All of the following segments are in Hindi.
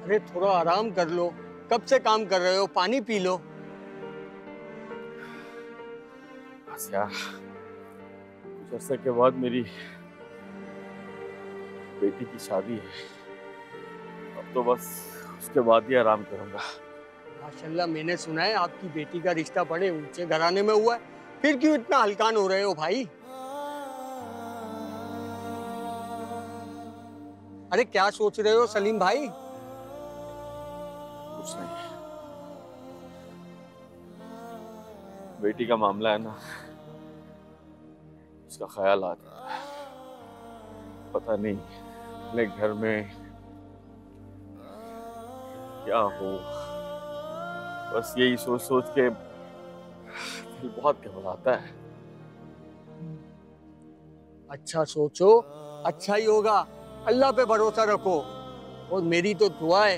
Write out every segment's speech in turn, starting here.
अरे थोड़ा आराम कर लो, कब से काम कर रहे हो, पानी पी लो। बस यार, कुछ अर्से के बाद मेरी बेटी की शादी है, अब तो बस उसके बाद ही आराम करूंगा। माशाल्लाह, मैंने सुना है आपकी बेटी का रिश्ता बड़े ऊंचे घराने में हुआ है, फिर क्यों इतना हलकान हो रहे हो भाई? अरे क्या सोच रहे हो सलीम भाई? कुछ नहीं, बेटी का मामला है ना, उसका ख्याल आता है। पता नहीं अपने घर में क्या हो, बस यही सोच सोच के दिल बहुत घबराता है। अच्छा सोचो, अच्छा ही होगा, अल्लाह पे भरोसा रखो। और मेरी तो दुआ है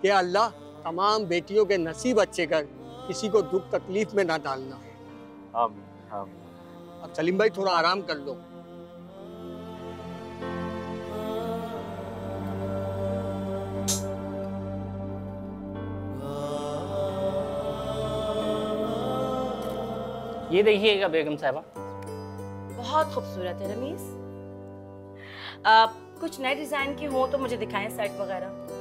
कि अल्लाह तमाम बेटियों के नसीब अच्छे कर, किसी को दुख तकलीफ में ना डालना। आमीन आमीन। अब सलीम भाई थोड़ा आराम कर लो। ये देखिएगा बेगम साहबा। बहुत खूबसूरत है रमीज। कुछ नए डिजाइन के हो तो मुझे दिखाएं, सेट वगैरह।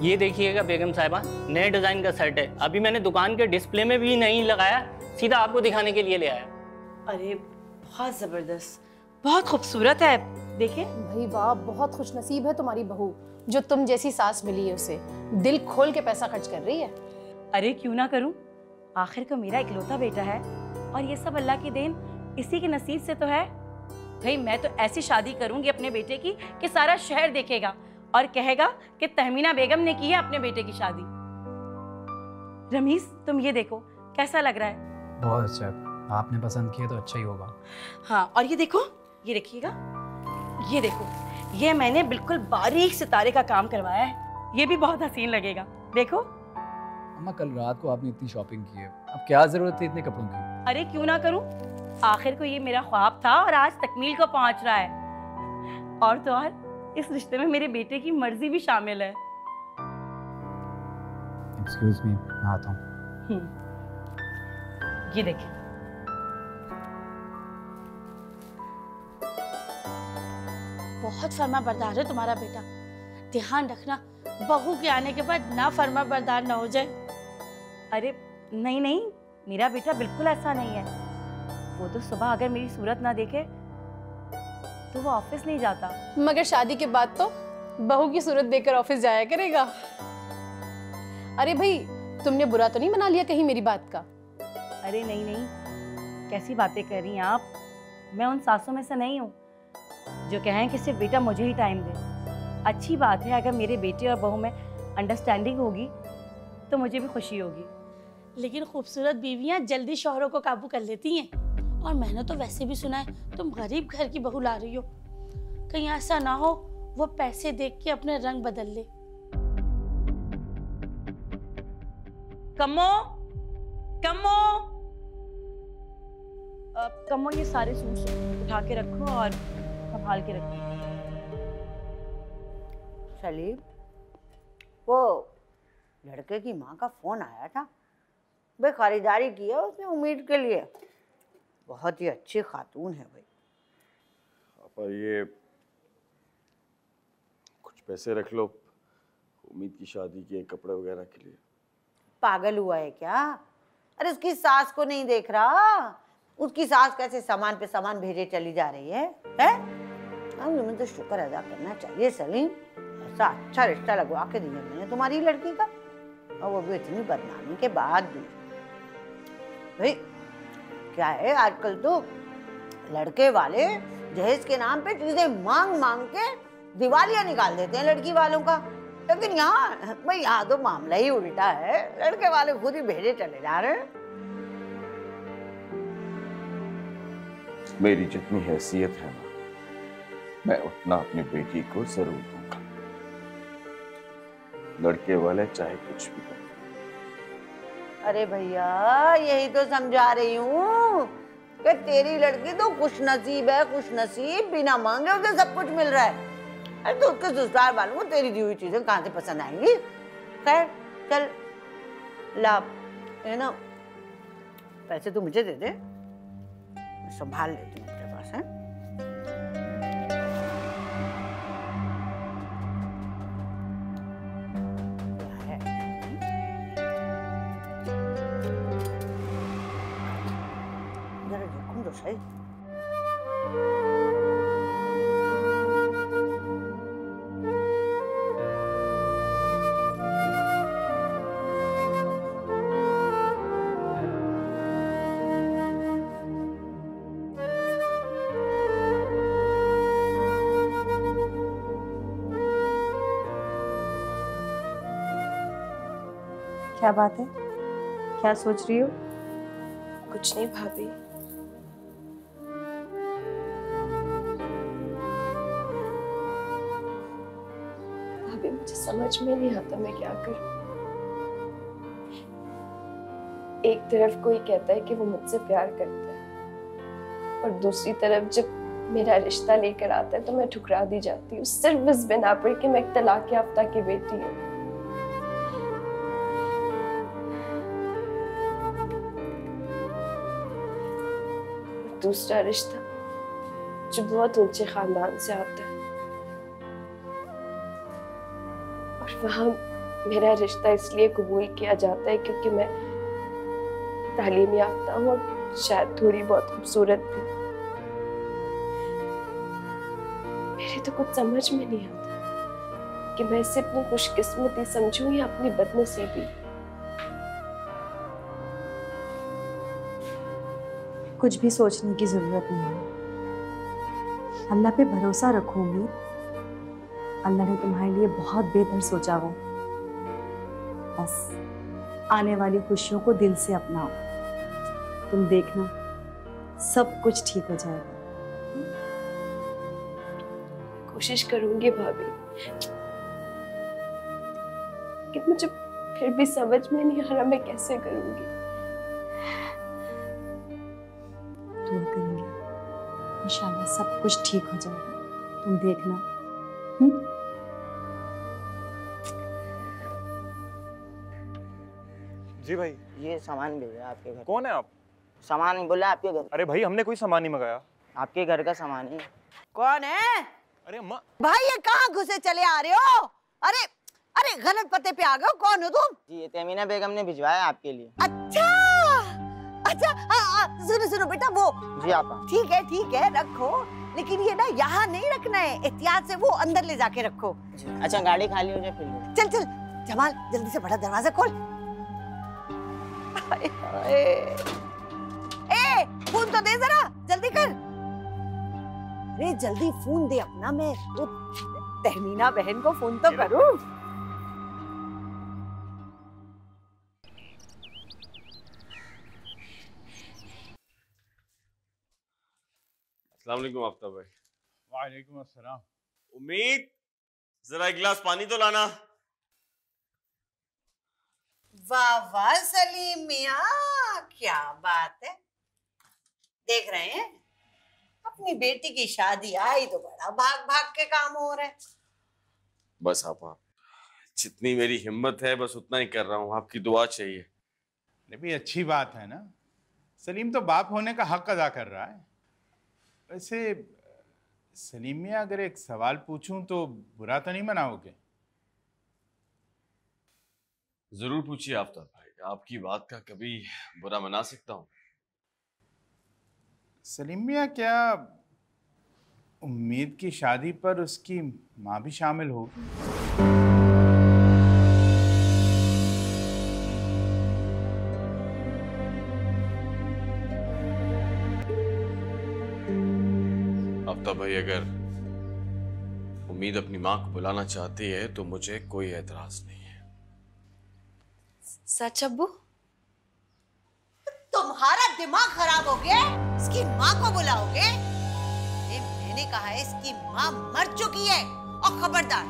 ये देखिएगा बेगम साहबा, नए डिजाइन का सेट है। अभी मैंने दुकान के डिस्प्ले में भी नहीं लगाया, सीधा आपको दिखाने के लिए ले आया। अरे बहुत जबरदस्त, बहुत खूबसूरत है। देखिए भाई वाह, बहुत खुशनसीब है तुम्हारी बहू, जो तुम जैसी सास मिली है उसे। दिल खोल के पैसा खर्च कर रही है। अरे क्यों ना करूं, आखिर को मेरा इकलौता बेटा है और ये सब अल्लाह की देन, इसी के नसीब से तो है। भाई मैं तो ऐसी शादी करूंगी अपने बेटे की कि सारा शहर देखेगा और कहेगा कि तहमीना बेगम ने की है अपने बेटे की शादी। रमीज तुम ये देखो, कैसा लग रहा है? बहुत अच्छा है, आपने पसंद किया तो अच्छा ही होगा। हाँ, और ये देखो, ये देखिएगा, ये देखो, ये मैंने बिल्कुल बारीक सितारे का काम करवाया है, ये भी बहुत हसीन लगेगा। देखो अम्मा, कल रात को आपने इतनी शॉपिंग की है, अब क्या जरूरत थी इतने कपड़ों की? अरे क्यों ना करूं, आखिर को ये मेरा ख्वाब था और आज तकमील को पहुंच रहा है। और तो और इस रिश्ते में मेरे बेटे की मर्जी भी शामिल है। एक्सक्यूज मी, मैं आता हूँ। ये देखिए, बहुत फर्मा बरदार है तुम्हारा बेटा। ध्यान रखना बहू के आने के बाद ना फर्मा बरदार ना हो जाए। अरे नहीं नहीं, मेरा बेटा बिल्कुल ऐसा नहीं है। वो तो सुबह अगर मेरी सूरत ना देखे तो वो ऑफिस नहीं जाता। मगर शादी के बाद तो बहू की सूरत देखकर ऑफिस जाया करेगा। अरे भाई, तुमने बुरा तो नहीं मना लिया कहीं मेरी बात का? अरे नहीं नहीं, कैसी बातें कर रही हैं आप? मैं उन सासों में से नहीं हूँ जो कहें कि सिर्फ बेटा मुझे ही टाइम दे। अच्छी बात है, अगर मेरे बेटे और बहू में अंडरस्टैंडिंग होगी तो मुझे भी खुशी होगी। लेकिन खूबसूरत बीवियां जल्दी शौहरों को काबू कर लेती हैं। और मैंने तो वैसे भी सुना है तुम गरीब घर की बहू ला रही हो, कहीं ऐसा ना हो वो पैसे देख के अपने रंग बदल ले। कमो कमो, कमो ये सारे सूट उठा के रखो और संभाल के रखो। सलीम, वो लड़के की माँ का फोन आया था, भाई खरीदारी की है उसने उम्मीद के लिए। बहुत ही अच्छी खातून है भाई। पापा ये कुछ पैसे रख लो, उम्मीद की शादी के कपड़े वगैरह के लिए। पागल हुआ है क्या? अरे उसकी सास को नहीं देख रहा? उसकी सास कैसे सामान पे सामान भेजे चली जा रही है? तुम्हें तो शुक्र अदा करना चाहिए सलीम, ऐसा अच्छा रिश्ता लगवा के दिया मैंने तुम्हारी लड़की का, और वो भी इतनी बदनामी के बाद भी। भाई क्या है, आजकल तो लड़के वाले दहेज के नाम पे चीजें मांग मांग के दिवालियां निकाल देते हैं लड़की वालों का। लेकिन यहाँ भाई, यहाँ तो मामला ही उल्टा है, लड़के वाले खुद ही भेजे चले जा रहे हैं। मेरी जितनी हैसियत है ना, मैं उतना अपनी बेटी को जरूर दूंगा, लड़के वाले चाहे कुछ भी करें। अरे भैया, यही तो समझा रही हूँ कि तेरी लड़की तो खुश नसीब है, खुश नसीब, बिना मांगे उसे सब कुछ मिल रहा है। अरे तो उसके ससुराल वालों को तेरी दी हुई चीजें कहाँ से पसंद आएंगी। खैर चल ला, है ना, पैसे तो मुझे दे दे, मैं संभाल लेती हूँ तेरे पास। है जरा देखूं तो सही। क्या बात है, क्या सोच रही हो? कुछ नहीं भाभी। भाभी मुझे समझ में नहीं आता मैं क्या करूं। एक तरफ कोई कहता है कि वो मुझसे प्यार करता है और दूसरी तरफ जब मेरा रिश्ता लेकर आता है तो मैं ठुकरा दी जाती हूँ, सिर्फ इस बिना पर कि मैं एक तलाक याफ्ता की बेटी हूँ। दूसरा रिश्ता जो बहुत ऊंचे खानदान से आता है और वहां मेरा रिश्ता इसलिए कबूल किया जाता है क्योंकि मैं तालीम याफ्ता हूँ और शायद थोड़ी बहुत खूबसूरत भी। मेरे तो कुछ समझ में नहीं आता कि मैं इसे अपनी खुशकिस्मती समझूं या अपनी बदनसीबी। कुछ भी सोचने की जरूरत नहीं है, अल्लाह पे भरोसा रखो उम्मीद। अल्लाह ने तुम्हारे लिए बहुत बेहतर सोचा हो, बस आने वाली खुशियों को दिल से अपनाओ। तुम देखना सब कुछ ठीक हो जाएगा। कोशिश करूंगी भाभी, लेकिन मुझे फिर भी समझ में नहीं आ रहा मैं कैसे करूंगी। दुआ करेंगे, इंशाल्लाह सब कुछ ठीक हो जाएगा, तुम देखना। जी भाई। ये सामान भेजा आपके घर। कौन है आप? सामान नहीं बोला आपके घर। अरे भाई हमने कोई सामान नहीं मंगाया। आपके घर का सामान है। कौन है? अरे अम्मा। भाई ये कहाँ घुसे चले आ रहे हो? अरे अरे गलत पते पे आ गए हो। कौन हो तुम? जी ये तमीना बेगम ने भिजवाया आपके लिए। अच्छा अच्छा, सुनो सुनो बेटा, वो जी आपा। ठीक है रखो, लेकिन ये ना यहाँ नहीं रखना है, एहतियात से वो अंदर ले जाके रखो। अच्छा गाड़ी खाली हो जाए फिर। चल चल जमाल, जल्दी से बड़ा दरवाजा खोल। ए फोन तो दे जरा, जल्दी कर। अरे जल्दी फोन दे अपना, मैं तो तहमीना बहन को फोन तो करूं। अस्सलाम वालेकुम आफ्ताब भाई। वालेकुम अस्सलाम। उम्मीद जरा एक गिलास पानी तो लाना। वाह वाह सलीम मियां, क्या बात है। देख रहे हैं अपनी बेटी की शादी आई तो बड़ा भाग भाग के काम हो रहे हैं। बस आप जितनी मेरी हिम्मत है बस उतना ही कर रहा हूँ, आपकी दुआ चाहिए। ये भी अच्छी बात है ना, सलीम तो बाप होने का हक अदा कर रहा है। वैसे सलीम मियां, अगर एक सवाल पूछूं तो बुरा तो नहीं मनाओगे? जरूर पूछिए आफ्ताब भाई, आपकी बात का कभी बुरा मना सकता हूँ? सलीम मियां, क्या उम्मीद की शादी पर उसकी माँ भी शामिल होगी? आफ्ताब भाई, अगर उम्मीद अपनी माँ को बुलाना चाहती है तो मुझे कोई एतराज नहीं है। सच अब्बू? तुम्हारा दिमाग खराब हो गया? इसकी माँ को बुलाओगे? मैंने कहा है इसकी माँ मर चुकी है, और खबरदार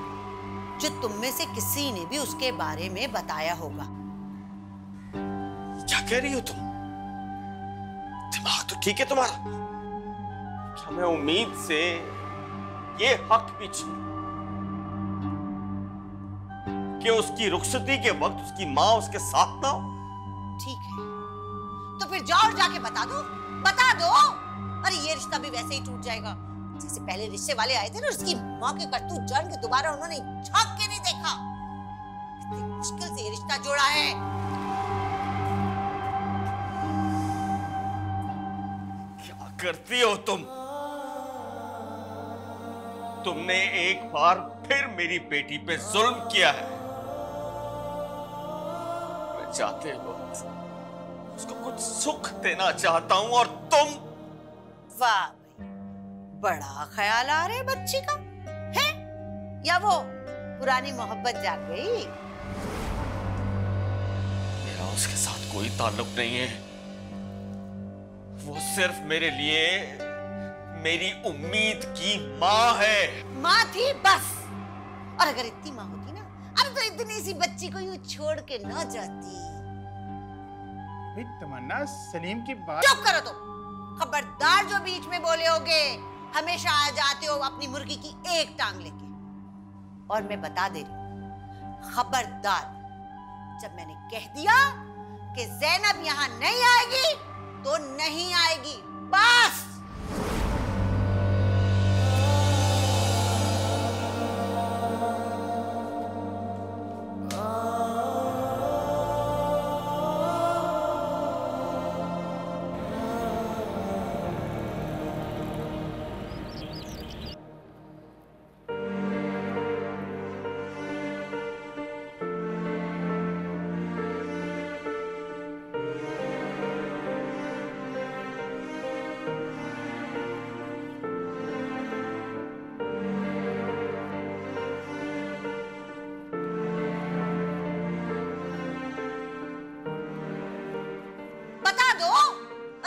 जो तुम में से किसी ने भी उसके बारे में बताया होगा। क्या कह रही हो तुम? दिमाग तो ठीक है तुम्हारा? क्या मैं उम्मीद से ये हक भी छीन कि उसकी रुखसती के वक्त उसकी माँ उसके साथ ना हो? ठीक है, तो फिर जाओ और जाके बता दो, बता दो। अरे ये रिश्ता भी वैसे ही टूट जाएगा जैसे पहले रिश्ते वाले आए थे ना, उसकी माँ के करतूत जान के दोबारा उन्होंने झांक के नहीं देखा। इतनी मुश्किल से ये रिश्ता जोड़ा है। क्या करती हो तुम? तुमने एक बार फिर मेरी बेटी पे जुल्म किया है। मैं चाहते वक्त उसको कुछ सुख देना चाहता हूं और तुम। वाह भाई, बड़ा ख्याल आ रहा है बच्ची का, है? या वो पुरानी मोहब्बत जाग गई? मेरा उसके साथ कोई ताल्लुक नहीं है। वो सिर्फ मेरे लिए मेरी उम्मीद की माँ है। माँ थी बस। और अगर इतनी माँ होती ना, अब तो इतनी सी बच्ची को यूं छोड़ के ना जाती। तमन्ना, सलीम की बात। चुप करो तुम। खबरदार जो बीच में बोले होगे। हमेशा आ जाते हो अपनी मुर्गी की एक टांग लेके। और मैं बता दे रही हूं, खबरदार, जब मैंने कह दिया कि ज़ैनब यहाँ नहीं आएगी तो नहीं आएगी, बस।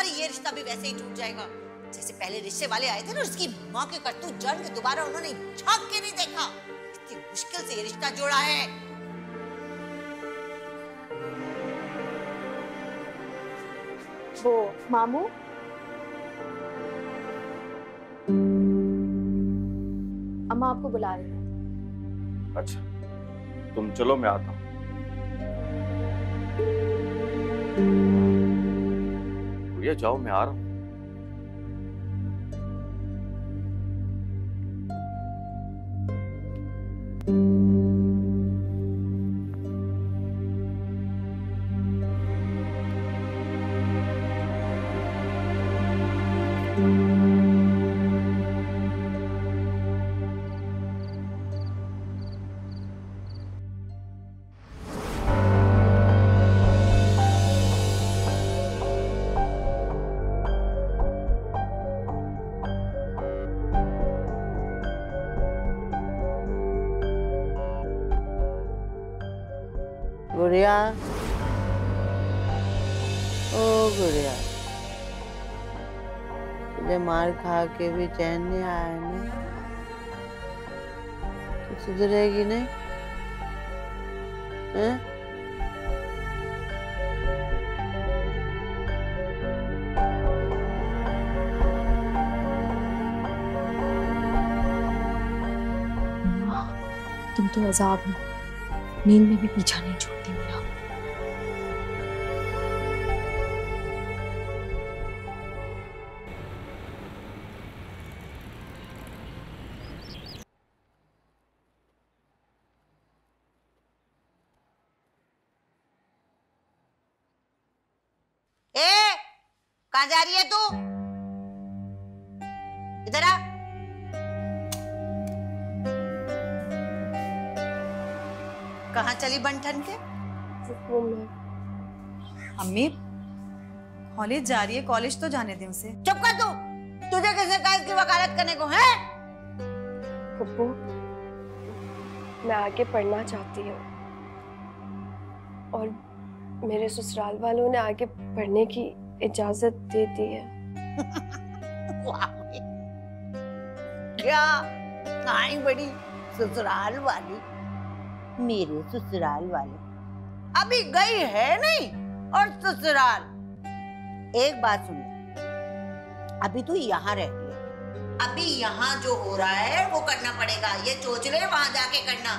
ये रिश्ता भी वैसे ही टूट जाएगा जैसे पहले रिश्ते वाले आए थे ना, उसकी माँ के करतूत जान के दोबारा उन्होंने झांक के नहीं देखा। इतनी मुश्किल से ये रिश्ता जोड़ा है। वो मामू, अम्मा आपको बुला रही है। अच्छा, तुम चलो, मैं आता हूँ। भैया जाओ, मैं आ रहा हूँ। गुड़िया, ओ गुड़िया, तुझे मार खा के भी चैन नहीं आया ना? तू सुधरेगी नहीं? हैं? तुम तो अजाब हो, नींद में भी पीछा नहीं छोड़ती मेरा। कहाँ जा रही है तू? इधर आ। कहाँ चली बंठन के? अम्मी, कॉलेज जा रही है, कॉलेज तो जाने दे उसे। चुप कर तू। तुझे किसने कहा इसकी वकालत करने को है? पप्पू, मैं आगे पढ़ना चाहती हूँ और मेरे ससुराल वालों ने आगे पढ़ने की इजाजत दे दी है। क्या आई बड़ी ससुराल वाली? मेरे ससुराल वाले अभी गई है नहीं, और ससुराल। एक बात सुन ले, अभी तू यहाँ रह रही है, अभी यहाँ जो हो रहा है वो करना पड़ेगा। ये सोच ले वहां जाके करना।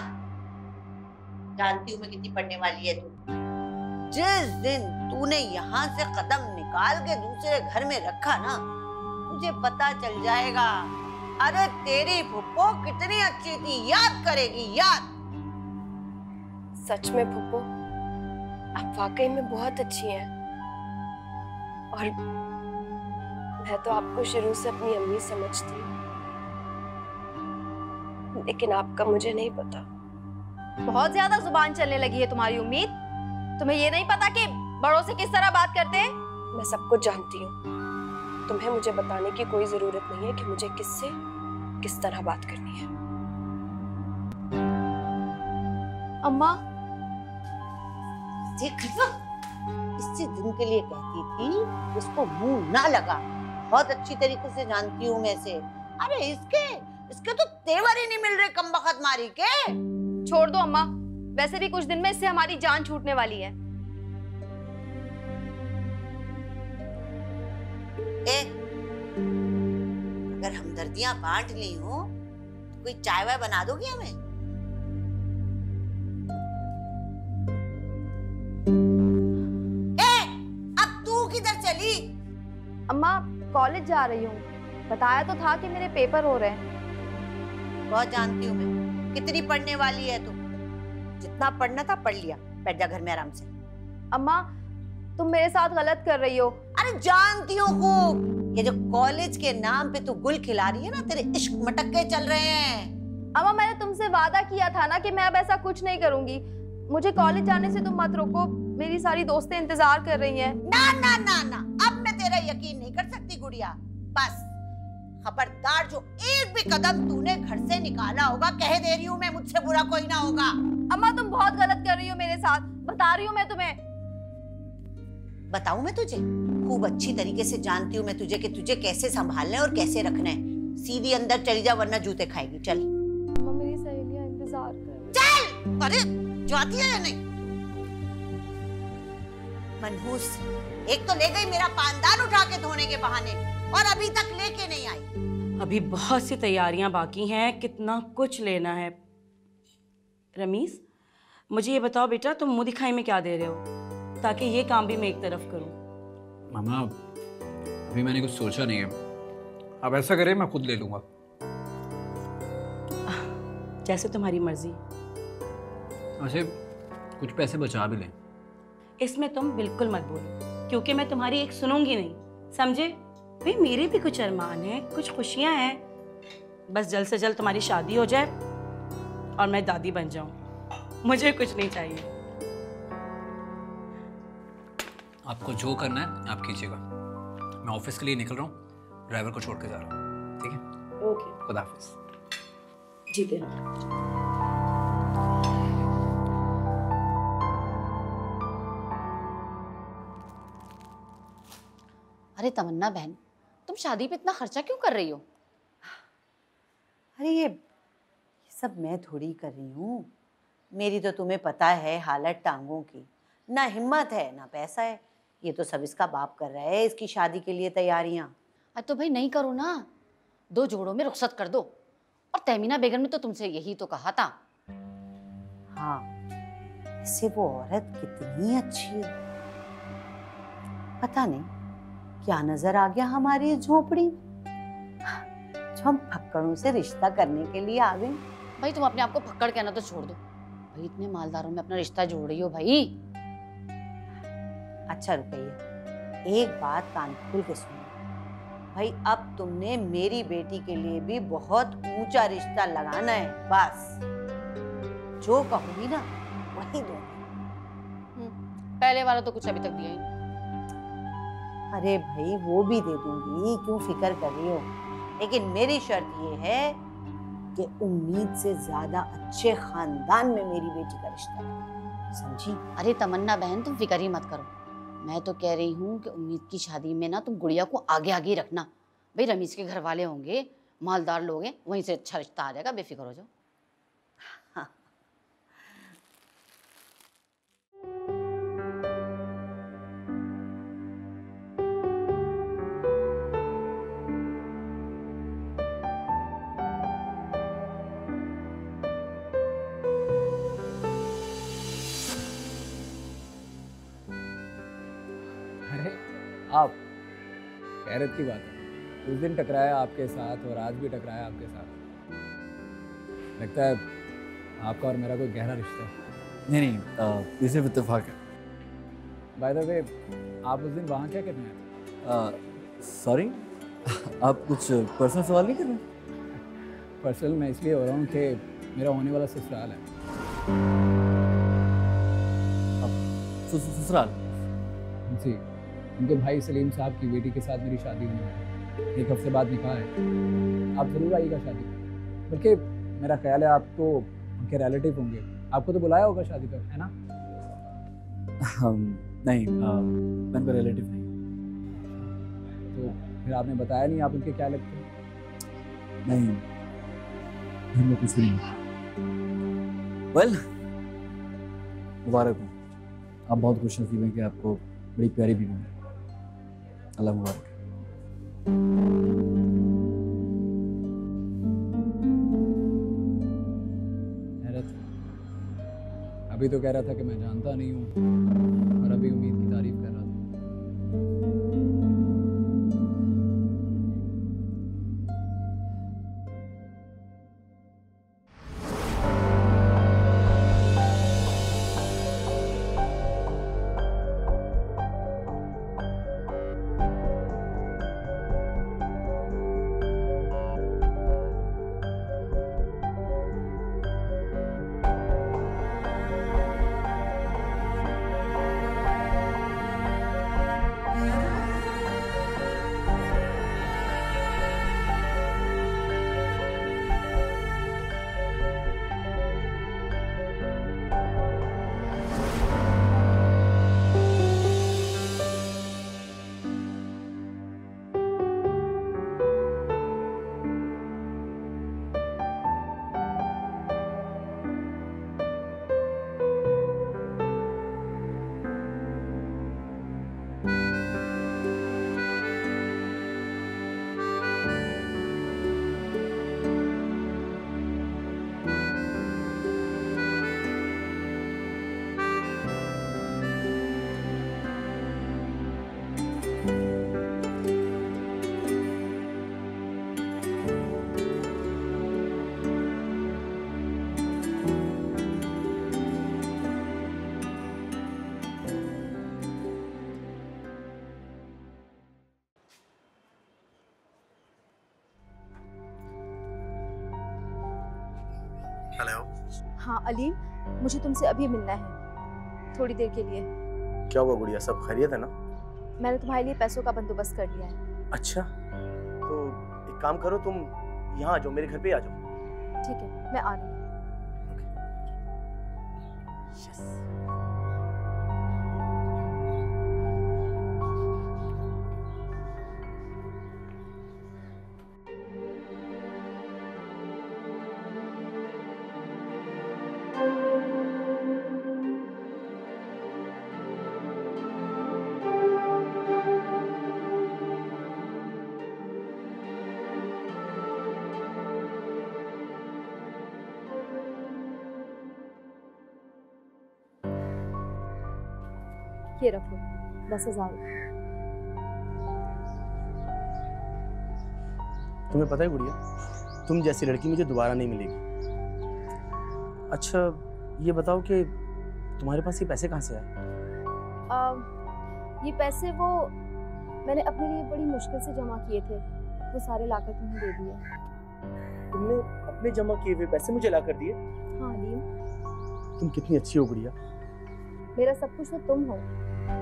जानती हूँ मैं कितनी पढ़ने वाली है तू। जिस दिन तूने यहाँ से कदम निकाल के दूसरे घर में रखा ना, मुझे पता चल जाएगा। अरे तेरी फुप्पो कितनी अच्छी थी, याद करेगी, याद। सच में फुप्पो, आप वाकई में बहुत अच्छी हैं। और मैं तो आपको शुरू से अपनी अम्मी समझती हूँ, लेकिन आपका मुझे नहीं पता। बहुत ज्यादा जुबान चलने लगी है तुम्हारी उम्मीद। तुम्हें ये नहीं पता कि बड़ों से किस तरह बात करते हैं? मैं सब कुछ जानती हूँ। तुम्हें मुझे बताने की कोई जरूरत नहीं है कि मुझे किससे किस तरह बात करनी है। अम्मा, इसी दिन के लिए कहती थी इसको मुंह ना लगा। बहुत अच्छी तरीके से जानती हूँ मैं इसे। अरे इसके तो तेवर ही नहीं मिल रहे कमबख्त मारी के। छोड़ दो अम्मा, वैसे भी कुछ दिन में इससे हमारी जान छूटने वाली है। अगर हमदर्दियां बांट ली हो तो कोई चाय वाय बना दोगी हमें? अब तू किधर चली? अम्मा, कॉलेज जा रही हूँ। बताया तो था कि मेरे पेपर हो रहे हैं। बहुत जानती हूँ मैं कितनी पढ़ने वाली है तू। जितना पढ़ना था पढ़ लिया, बैठ जा घर में आराम से। अम्मा, तुम मेरे साथ गलत कर रही हो। अरे जानती हूँ खूब। ये जो कॉलेज के नाम पे तू गुल खिला रही है ना, तेरे इश्क मटक्के चल रहे हैं। अम्मा, मैंने तुमसे वादा किया था ना कि मैं अब ऐसा कुछ नहीं करूंगी। मुझे कॉलेज जाने से तुम मत रोको, मेरी सारी दोस्तें इंतजार कर रही हैं। ना ना ना ना, अब मैं तेरा यकीन नहीं कर सकती गुड़िया। बस खबरदार, जो एक भी कदम तूने घर से निकाला होगा, कह दे रही हूँ मैं, मुझसे बुरा कोई ना होगा। अम्मा, तुम बहुत गलत कर रही हो मेरे साथ, बता रही हूँ मैं तुम्हें। बताऊं मैं तुझे? खूब अच्छी तरीके से जानती हूँ मैं तुझे कि तुझे कैसे संभालना है और कैसे रखना है। सीधी अंदर चली जा वरना जूते खाएगी। चल। अम्मा, मेरी सहेलियां इंतजार कर रही हैं। चल। अरे जाती है या नहीं? मनहूस, एक तो ले गई मेरा पानदान उठा के धोने के बहाने, और अभी तक लेके नहीं आई। अभी बहुत सी तैयारियां बाकी हैं, कितना कुछ लेना है। रमीज, मुझे ये बताओ बेटा, तुम मुंह दिखाई में क्या दे रहे हो, ताकि ये काम भी मैं एक तरफ करूं। मामा, अभी मैंने कुछ सोचा नहीं है। अब ऐसा करें, मैं खुद ले लूंगा। जैसे तुम्हारी मर्जी। वैसे कुछ पैसे बचा भी लें। इसमें तुम बिल्कुल मत बोलो, क्योंकि मैं तुम्हारी एक सुनूंगी नहीं, समझे? भाई मेरे भी कुछ अरमान हैं, कुछ खुशियां हैं। बस जल्द से जल्द तुम्हारी शादी हो जाए और मैं दादी बन जाऊं, मुझे कुछ नहीं चाहिए। आपको जो करना है आप कीजिएगा। मैं ऑफिस के लिए निकल रहा हूँ, ड्राइवर को छोड़ के जा रहा हूँ। ठीक है? ओके, खुदा हाफिज। जीते रहो। अरे तमन्ना बहन, तुम शादी पे इतना खर्चा क्यों कर रही हो? अरे ये सब मैं थोड़ी कर रही हूँ। मेरी तो तुम्हें पता है हालत टांगों की, ना हिम्मत है ना पैसा है। ये तो सब इसका बाप कर रहा है, इसकी शादी के लिए तैयारियां। अरे तो भाई नहीं करो ना, 2 जोड़ों में रुखसत कर दो। और तहमीना बेगम ने तो तुमसे यही तो कहा था। हाँ, इससे वो औरत कितनी अच्छी है। पता नहीं क्या नजर आ गया हमारी इस झोपड़ी, जो हम फक्कड़ों से रिश्ता करने के लिए आ गए। भाई तुम अपने आप को फक्कड़ कहना तो छोड़ दो। भाई इतने मालदारों में अपना रिश्ता जोड़ रही हो भाई। अच्छा रुपया, एक बात कान खोल के सुनो भाई, अब तुमने मेरी बेटी के लिए भी बहुत ऊंचा रिश्ता लगाना है। बस जो कहूंगी ना वही दो। पहले वाला तो कुछ अभी तक दिया ही नहीं। अरे भाई वो भी दे दूंगी, क्यों फिक्र कर रही हो। लेकिन मेरी शर्त ये है कि उम्मीद से ज्यादा अच्छे खानदान में मेरी बेटी का रिश्ता है, समझी? अरे तमन्ना बहन, तुम फिक्र ही मत करो। मैं तो कह रही हूँ कि उम्मीद की शादी में ना तुम गुड़िया को आगे आगे रखना। भाई रमीज के घर वाले होंगे, मालदार लोग हैं, वहीं से अच्छा रिश्ता आ जाएगा, बेफिक्र हो जाओ। हाँ। अरे आप, हैरत की बात है, उस दिन टकराया आपके साथ और आज भी टकराया आपके साथ। लगता है आपका और मेरा कोई गहरा रिश्ता है। नहीं, ये सिर्फ इत्तेफाक है। बाय द वे, आप उस दिन वहाँ क्या करने आए? सॉरी, आप कुछ पर्सनल सवाल नहीं कर रहे? पर्सनल मैं इसलिए हो रहा हूँ कि मेरा होने वाला ससुराल है। ससुराल? जी, उनके भाई सलीम साहब की बेटी के साथ मेरी शादी होने वाली है। 1 हफ्ते बाद निकाह है। आप ज़रूर आइएगा शादी में। बल्कि मेरा ख्याल है आप तो उनके रिलेटिव होंगे, आपको तो बुलाया होगा शादी पर, है ना? नहीं, मैं उनका रिलेटिव नहीं। तो फिर आपने बताया नहीं आप उनके क्या लगते हैं? नहीं, मैं कुछ नहीं। वेल, मुबारक हो, आप बहुत खुशनसीब हैं कि आपको बड़ी प्यारी बीवी है। अल्लाह मुबारक। अभी तो कह रहा था कि मैं जानता नहीं हूँ और अभी उम्मीद की तारीफ कर रहा था। हेलो। हाँ अलीम, मुझे तुमसे अभी मिलना है, थोड़ी देर के लिए। क्या हुआ गुड़िया, सब खैरियत है ना? मैंने तुम्हारे लिए पैसों का बंदोबस्त कर लिया है। अच्छा, तो एक काम करो, तुम यहाँ आ जाओ, मेरे घर पे आ जाओ। ठीक है, मैं आ रही हूँ। ये रखो 10,000 रुपये। तुम्हें पता है गुड़िया, तुम जैसी लड़की मुझे दोबारा नहीं मिलेगी। अच्छा ये बताओ कि तुम्हारे पास ये पैसे कहाँ से आए? ये पैसे वो मैंने अपने लिए बड़ी मुश्किल से जमा किए थे, वो सारे लाकर तुम्हें दे दिए। तुमने अपने जमा किए हुए पैसे मुझे ला कर दिए? हाँ अलीम, तुम कितनी अच्छी हो गुड़िया। मेरा सब कुछ तो तुम हो,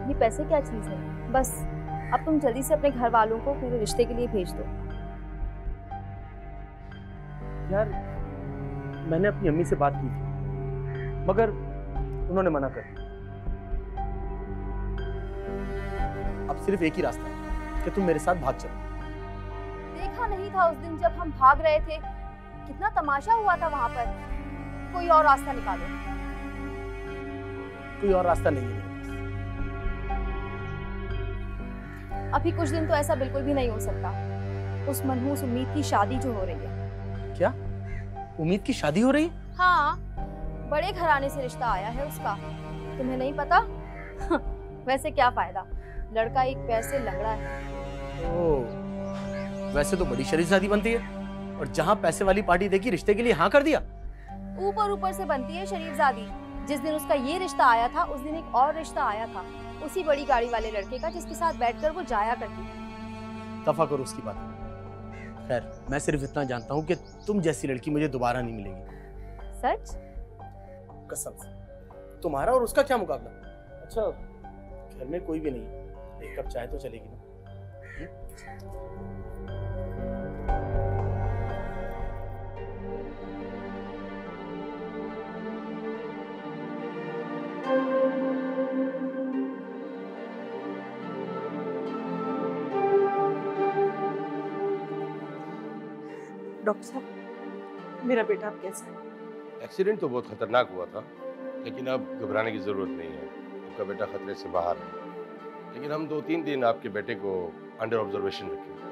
ये पैसे क्या चीज़ है। बस अब तुम जल्दी से अपने घर वालों को मेरे रिश्ते के लिए भेज दो। यार मैंने अपनी अम्मी से बात की थी, मगर उन्होंने मना कर दिया। अब सिर्फ एक ही रास्ता है कि तुम मेरे साथ भाग चलो। देखा नहीं था उस दिन जब हम भाग रहे थे, कितना तमाशा हुआ था वहां पर। कोई और रास्ता निकालो। कोई और रास्ता नहीं है। अभी कुछ दिन तो ऐसा बिल्कुल भी नहीं हो सकता। उस मनहूस उम्मीद की शादी जो हो रही है। क्या उम्मीद की शादी हो रही है? हाँ, बड़े घराने से रिश्ता आया है उसका, तुम्हें नहीं पता? वैसे क्या फायदा, लड़का एक पैसे लंगड़ा है। ओह, वैसे तो बड़ी शरीफ शादी बनती है, और जहाँ पैसे वाली पार्टी देखी रिश्ते के लिए हाँ कर दिया। ऊपर ऊपर से बनती है शरीफजादी। जिस दिन उसका ये रिश्ता आया था उस दिन एक और रिश्ता आया था, उसी बड़ी गाड़ी वाले लड़के का जिसके साथ बैठकर वो जाया करती थी। दफा करो उसकी बात। खैर, मैं सिर्फ इतना जानता हूँ कि तुम जैसी लड़की मुझे दोबारा नहीं मिलेगी। सच? कसम से। तुम्हारा और उसका क्या मुकाबला? अच्छा, घर में कोई भी नहीं है, एक कप चाय तो चलेगी ना? डॉक्टर साहब, मेरा बेटा अब कैसा है? एक्सीडेंट तो बहुत खतरनाक हुआ था, लेकिन अब घबराने की जरूरत नहीं है। आपका बेटा खतरे से बाहर है, लेकिन हम 2-3 दिन आपके बेटे को अंडर ऑब्जर्वेशन रखेंगे।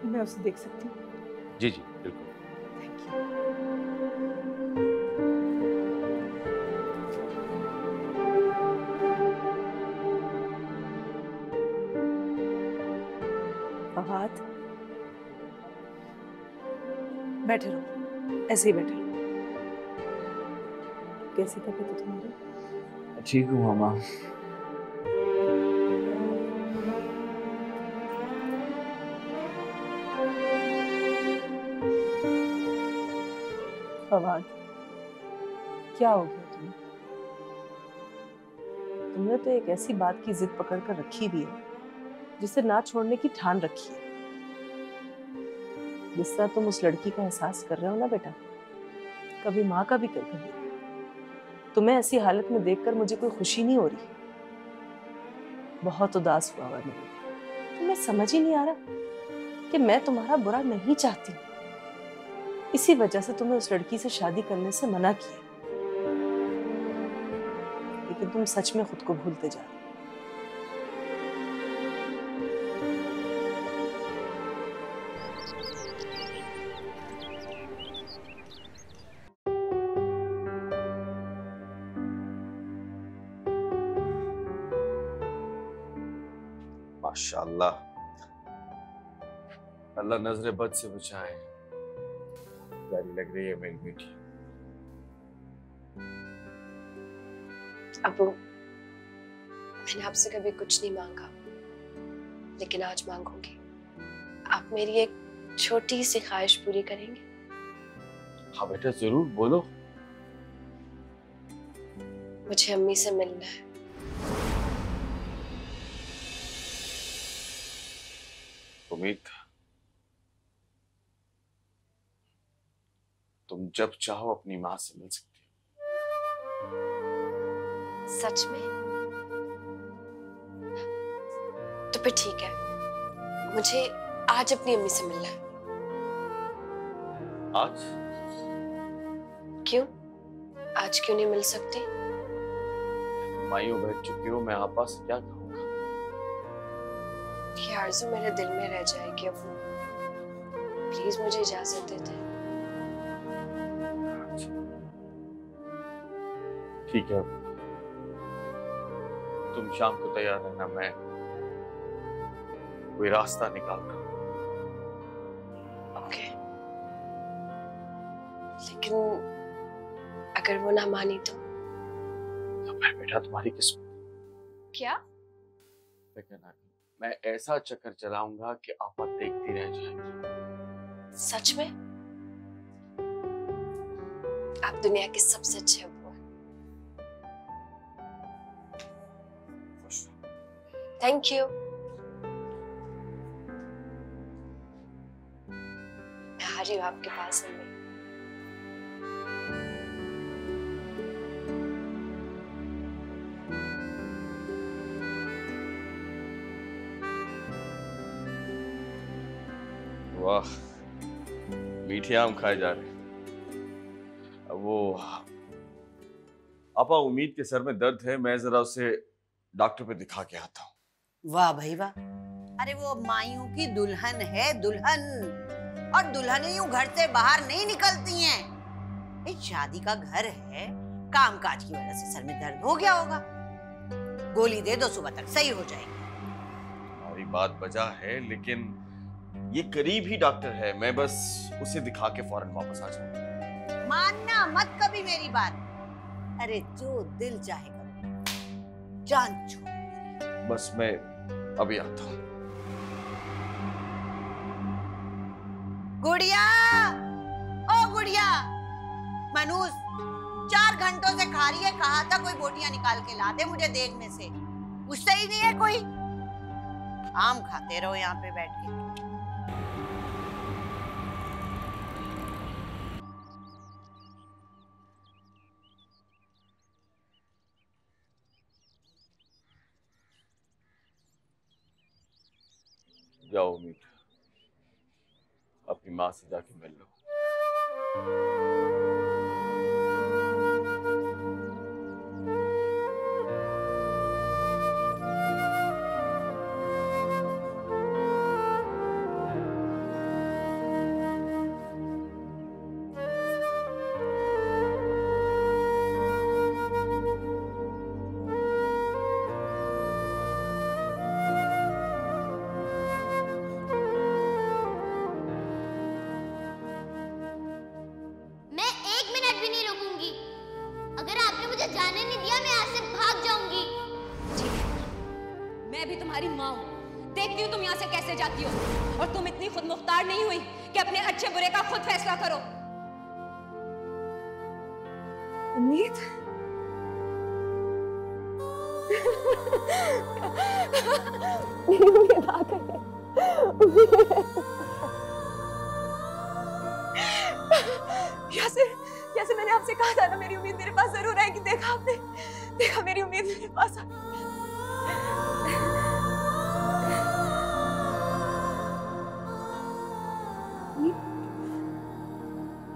मैं उसे देख सकती हूँ? जी जी बिल्कुल। फवाद, बैठे रहो, ऐसे ही बैठे रहो। कैसी तबीयत है तुम्हारी? ठीक हूँ मामा। फवाद, क्या हो गया तुम्हें? तुमने तो एक ऐसी बात की जिद पकड़ कर रखी भी है जिसे ना छोड़ने की ठान रखी है। जिस तरह तुम उस लड़की का एहसास कर रहे हो ना बेटा, कभी माँ का भी कर कभी। तुम्हें ऐसी हालत में देखकर मुझे कोई खुशी नहीं हो रही, बहुत उदास हुआ मैं। तुम्हें समझ ही नहीं आ रहा कि मैं तुम्हारा बुरा नहीं चाहती, इसी वजह से तुम्हें उस लड़की से शादी करने से मना किया। लेकिन तुम सच में खुद को भूलते जा रहे हो। माशाअल्लाह, अल्लाह नजरे बद से बचाए। प्यारी लग रही है मेरी बेटी। अबू, मैंने आपसे कभी कुछ नहीं मांगा, लेकिन आज मांगूंगी। आप मेरी एक छोटी सी ख्वाहिश पूरी करेंगे? हाँ बेटा, जरूर बोलो। मुझे अम्मी से मिलना है। उम्मीद था तुम जब चाहो अपनी माँ से मिल सकती हो। सच में? तो फिर ठीक है, मुझे आज अपनी अम्मी से मिलना है। आज? क्यों? आज क्यों नहीं मिल सकती? मायूं बैठ चुकी हो, मैं आपा से क्या कहूँगा? ये आरज़ू मेरे दिल में रह जाएगी अबू। प्लीज मुझे इजाजत दे दे। ठीक है, तुम शाम को तैयार रहना, मैं कोई रास्ता निकाल रहा हूं। ओके, लेकिन अगर वो ना मानी तो मैं बेटा तुम्हारी किस्मत। क्या? मैं ऐसा चक्कर चलाऊंगा कि आपा देखती रह जाएगी। सच में? आप दुनिया के सबसे अच्छे अब्बू हैं। Thank you. मैं आ रही हूँ आपके पास में। वाह, मीठे आम खाए जा रहे। अब वो आपा, उम्मीद के सर में दर्द है, मैं जरा उसे डॉक्टर पे दिखा के आता हूँ। वाह भाई वाह, अरे वो मायूं की दुल्हन है, दुल्हन। और दुल्हनें यूं घर से बाहर नहीं निकलती हैं। शादी का घर है, कामकाज की वजह से सर में दर्द हो गया होगा। गोली दे दो, सुबह तक सही हो जाएगी। हमारी बात बजा है, लेकिन ये करीब ही डॉक्टर है, मैं बस उसे दिखा के फौरन वापस आ जाऊंगा। मानना मत कभी मेरी बात। अरे जो दिल चाहे करो, जान छोड़। बस मैं अभी आता हूँ। गुड़िया, ओ गुड़िया, मनूज 4 घंटों से खा रही है, कहा था कोई बोटियां निकाल के ला दे मुझे देख में से, पूछता ही नहीं है कोई। आम खाते रहो यहाँ पे बैठ के। जाओ उम्मीद, अपनी माँ से जाके मिल लो। मैं भी तुम्हारी माँ हूँ, देखती हूँ तुम यहाँ से कैसे जाती हो। और तुम इतनी खुद मुख्तार नहीं हुई कि अपने अच्छे बुरे का खुद फैसला करो। उम्मीद, मेरी उम्मीद आ गई। जैसे मैंने आपसे कहा था ना, मेरी उम्मीद मेरे पास जरूर आएगी। देखा आपने, देखा मेरी उम्मीद मेरे पास आ गई।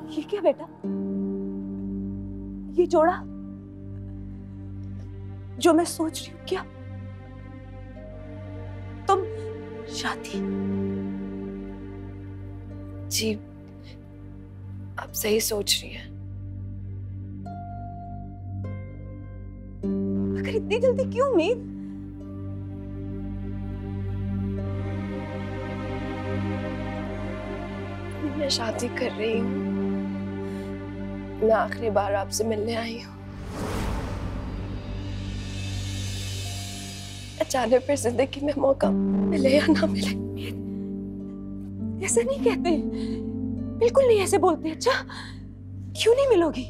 ये क्या बेटा, ये जोड़ा जो मैं सोच रही हूँ, क्या तुम शादी? जी, आप सही सोच रही हैं। मगर इतनी जल्दी क्यों उम्मीद? मैं शादी कर रही हूँ। मैं आखिरी बार आपसे मिलने आई हूँ। अचानक फिर जिंदगी में मौका मिले या ना मिले। ऐसा नहीं कहते, बिल्कुल नहीं ऐसे बोलते। अच्छा, क्यों नहीं मिलोगी?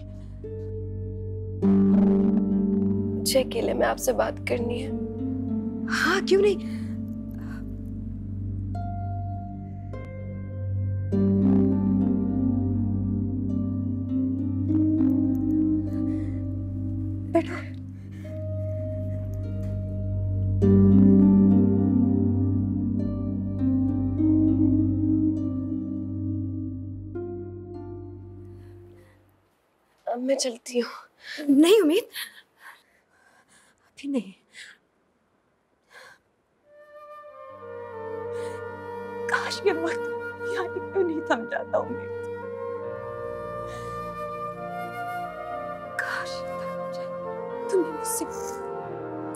मुझे अकेले में आपसे बात करनी है। हाँ, क्यों नहीं। बैठो। अब मैं चलती हूँ। नहीं उम्मीद, अभी नहीं। काश ये वक्त यहाँ क्यों नहीं थम जाता उम्मीद। काश ये थम जाए, तुम्हें मुझसे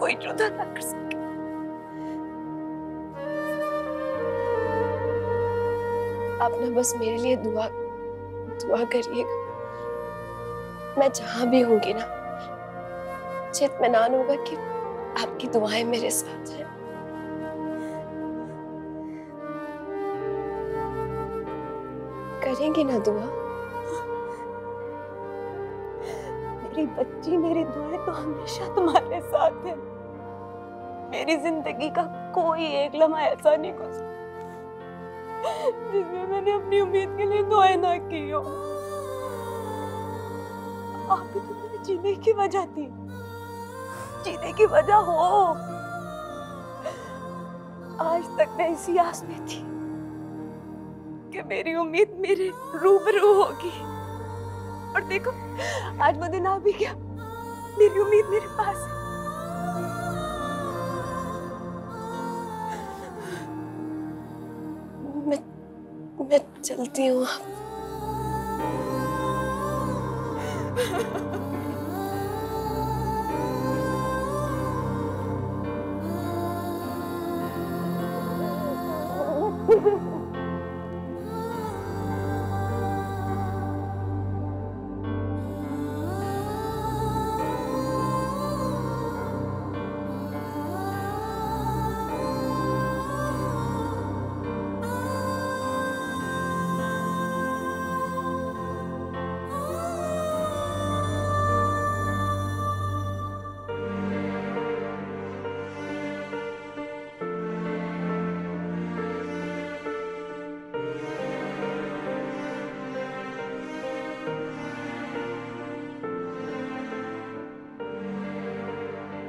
कोई जुदा ना कर सके। आप ना बस मेरे लिए दुआ करिएगा। मैं जहां भी होंगी ना, मुझे इत्मीनान होगा कि आपकी दुआएं मेरे साथ हैं। करेंगी ना दुआ? मेरी बच्ची, मेरी दुआएं तो हमेशा तुम्हारे साथ है। मेरी जिंदगी का कोई एक लम्हा ऐसा नहीं गुजरा जिसमें मैंने अपनी उम्मीद के लिए दुआएं ना की हो। आप भी तो मेरे जीने की वजह थी, जीने की वजह हो। आज तक मैं इसी आस में थी कि मेरी उम्मीद मेरे रूबरू होगी, और देखो आज वो दिन आ भी गया। मेरी उम्मीद मेरे पास है। मैं चलती हूँ।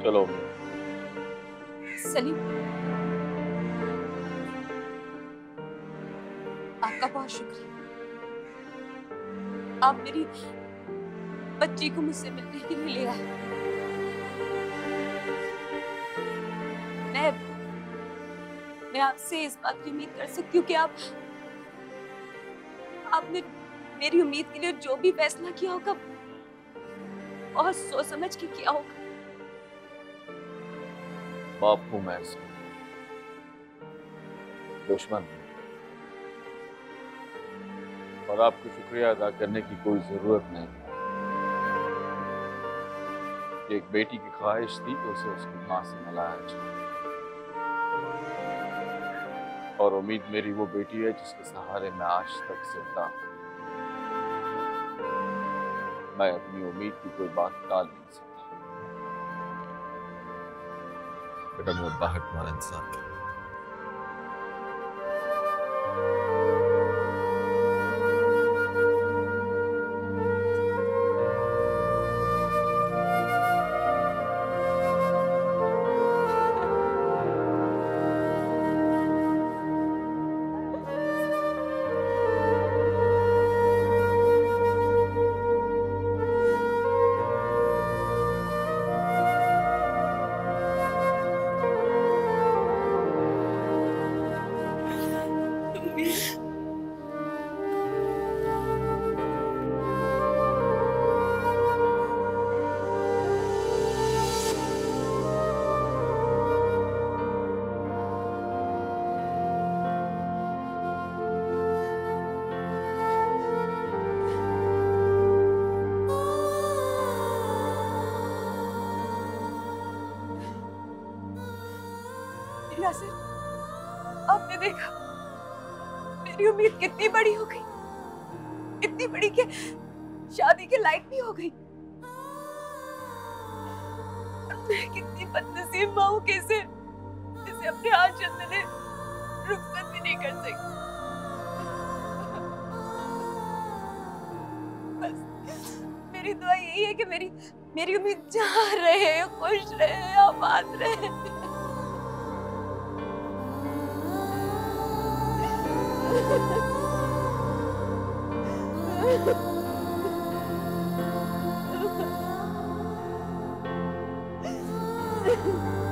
चलो सलीम, आपका बहुत शुक्रिया। आप मेरी बच्ची को मुझसे मिलने के लिए ले आए। मैं आपसे इस बात की उम्मीद कर सकती हूँ कि आपने मेरी उम्मीद के लिए जो भी फैसला किया होगा बहुत सोच समझ के किया होगा। बाप हूं मैं इसका, दुश्मन हूं, और आपको शुक्रिया अदा करने की कोई जरूरत नहीं। एक बेटी की ख्वाहिश थी कि उसे उसकी मां से मिलाया जाए, और उम्मीद मेरी वो बेटी है जिसके सहारे मैं आज तक जिंदा हूं। मैं अपनी उम्मीद की कोई बात टाल नहीं सकता। बेटा मैं बाहर तुम्हारा इंसान हूं। यासिर, आपने देखा मेरी उम्मीद कितनी बड़ी हो गई, इतनी बड़ी कि शादी के लायक भी हो गई। और मैं कितनी बदनसीब माँ हूँ कि इसे अपने हाथ चलने रुखसत भी नहीं कर सकती। बस मेरी दुआ यही है कि मेरी उम्मीद जहाँ रहे, खुश रहे, आबाद रहे। Ha ha ha.